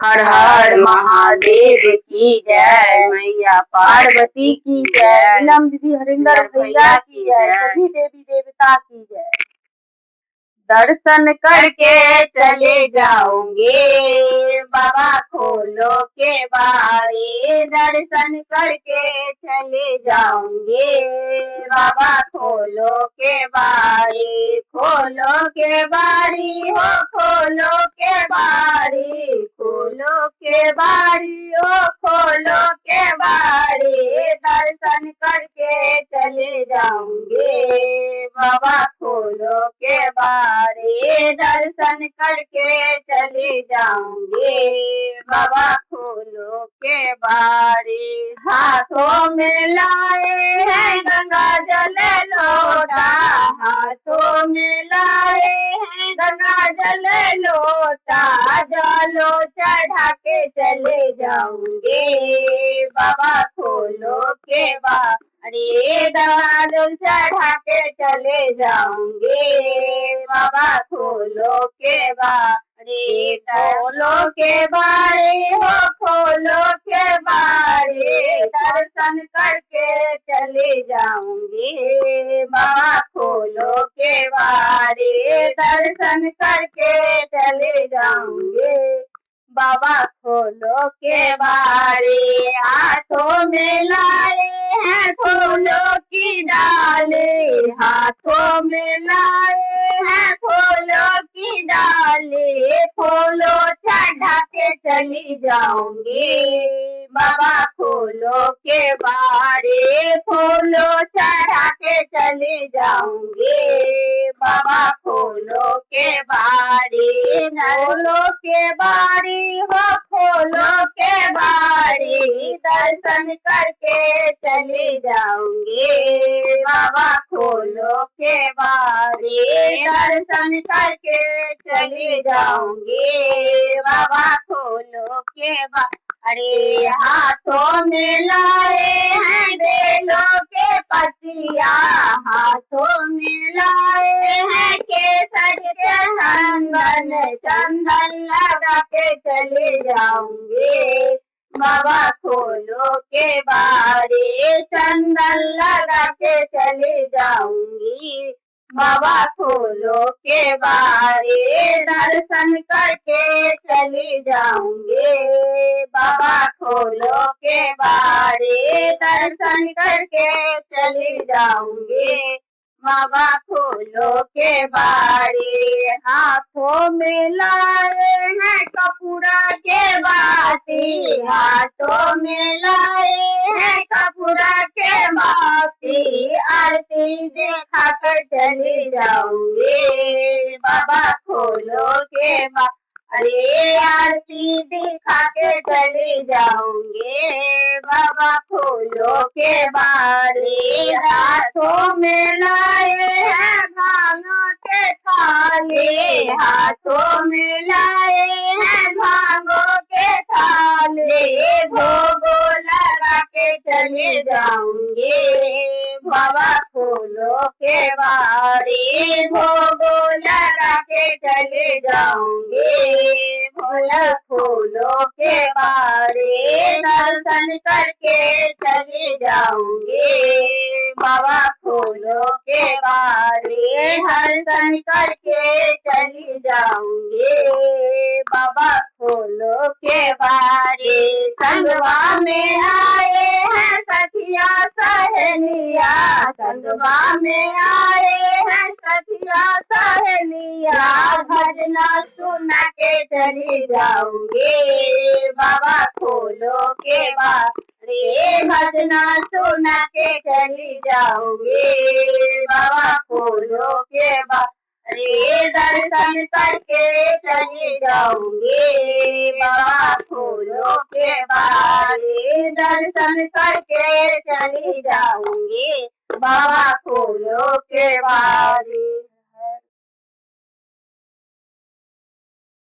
हर हर महादेव की जय। मैया पार्वती की जय। नीलम दीदी हरिंदर भैया की जय। सभी देवी देवता की जय। दर्शन करके चले जाओगे बाबा खोलो के बारे। दर्शन करके चले जाओगे बाबा खोलो के बारे। खोलो के बारी हो खोलो के बारी। खोलो के बारी हो खोलो के बारी। दर्शन करके चले जाओगे बाबा खोलो के बारे। दर्शन करके चले जाओगे बाबा खोलो के बारे। हाथों में लाए हैं गंगा जल लोटा। हाथों में लाए हैं गंगा जल लोटा। जलो चढ़ा के चले जाऊंगे बाबा खोलो के बारे। दाल चढ़ा के चले जाऊंगे बाबा खोलो के बारे। खोलो के बारे हो खोलो के बारे। दर्शन करके चले जाऊंगे बाबा खोलो के बारे। दर्शन करके चले जाऊंगे बाबा खोलो के बारे। हाथों में लाए हैं फूलों की डाले। हाथों में लाए हैं फूलों की डाले। फूलों चढ़ा के चली जाऊंगी बाबा खोलो के बारे। फूलों चढ़ा के चली जाऊंगी बाबा खोलो के बारे। खोलो के बारी हो खोलो के बारी। दर्शन करके चली जाऊंगी बाबा खोलो के बारे। दर्शन करके चली जाऊंगी बाबा खोलो के बारे। हाथों में लाए हैं बेलों के पतिया। हाथों में लाए हैं केसर के चंदन। चंदन लगा के चले जाऊंगे बाबा खोलो के बारे। चंदन लगा के चले जाऊंगी बाबा खोलो के बारे। दर्शन करके चले जाऊंगे बाबा खोलो के बारे। दर्शन करके चले जाऊंगे बाबा खोलो के बारे। हाथों में लाए हैं कपूरा के बाती। हाथों में लाए हैं कपूरा के बाती। आरती देखा कर चले जाऊंगे बाबा खोलो के बारे। आरती दिखा के चले जाऊंगे बाबा खोलो के बारे। हाथों में लाए हैं भांगों के थाले। हाथों में लाए हैं भांगों के थाले। भोगो लगा के चले जाऊंगे बाबा खोलो के बारे। भोगो लगा के चले जाऊंगे भोला खोलो के बारे। दर्शन करके चले जाऊंगे बाबा खोलो के बारे। दर्शन करके चली जाऊंगे बाबा खोलो के बारे। संगवा में आए हैं सखिया सहेलिया। संगवा में आए हैं सखिया सहेलिया। भजना सुना के चली जाऊंगे बाबा खोलो के बारे। भजना सुना के चली जाऊंगे बाबा खोलो के बारे। दर्शन करके चली जाऊंगे बाबा खोलो के बारे। दर्शन करके चली जाऊंगी बाबा खोलो के बारे।